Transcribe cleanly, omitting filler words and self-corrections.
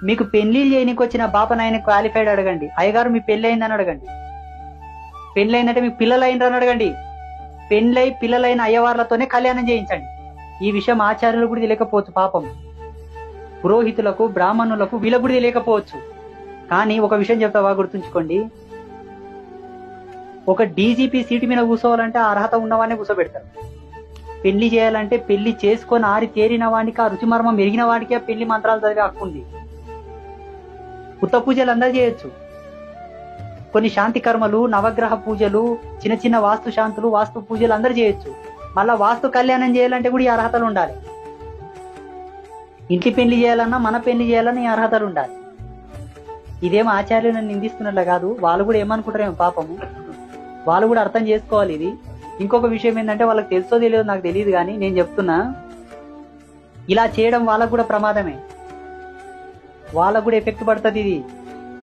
మీకు పెళ్లి చేయనికి వచ్చిన బాపనాయన క్వాలిఫైడ్ అడగండి. అయ్యగారు మీ పెళ్లి అయిందని అడగండి. పెళ్లి అయిందంటే మీకు పిల్లలు అయినరని అడగండి. పెళ్లై పిల్లలైన అయ్యవార్లతోనే కళ్యాణం చేయించండి. ఈ విషయం ఆచార్యులు కూడా తెలియకపోవచ్చు, పాపం పురోహితులకు బ్రాహ్మణులకు వీళ్ళకు కూడా తెలియకపోవచ్చు. కానీ ఒక విషయం చెప్తావా, గుర్తుంచుకోండి. ఒక డీజీపీ సీటు మీద కూర్చోవాలంటే ఆ అర్హత ఉన్నవాడినే కూర్చోబెడతారు. పెళ్లి చేయాలంటే పెళ్లి చేసుకొని ఆరి తేరిన వాడికి, ఆ రుచిమర్మం మెరిగిన వాడికి ఆ పెళ్లి మంత్రాలు చదివే హక్కు ఉంది. ఉత్త పూజలు అందరూ చేయొచ్చు. కొన్ని శాంతి కర్మలు, నవగ్రహ పూజలు, చిన్న చిన్న వాస్తు శాంతులు, వాస్తు పూజలు అందరూ చేయొచ్చు. మళ్ళా వాస్తు కళ్యాణం చేయాలంటే కూడా ఈ అర్హతలు ఉండాలి. ఇంటి పెళ్లి చేయాలన్నా మన పెళ్లి చేయాలన్నా ఈ అర్హతలు ఉండాలి. ఇదేం ఆచార్యులను నిందిస్తున్నట్ల కాదు, వాళ్ళు కూడా ఏమనుకుంటారేమో పాపము, వాళ్ళు కూడా అర్థం చేసుకోవాలి ఇది. ఇంకొక విషయం ఏంటంటే వాళ్ళకి తెలుసో తెలియదో నాకు తెలియదు, కానీ నేను చెప్తున్నా, ఇలా చేయడం వాళ్ళకు కూడా ప్రమాదమే, వాళ్ళకు కూడా ఎఫెక్ట్ పడుతుంది ఇది.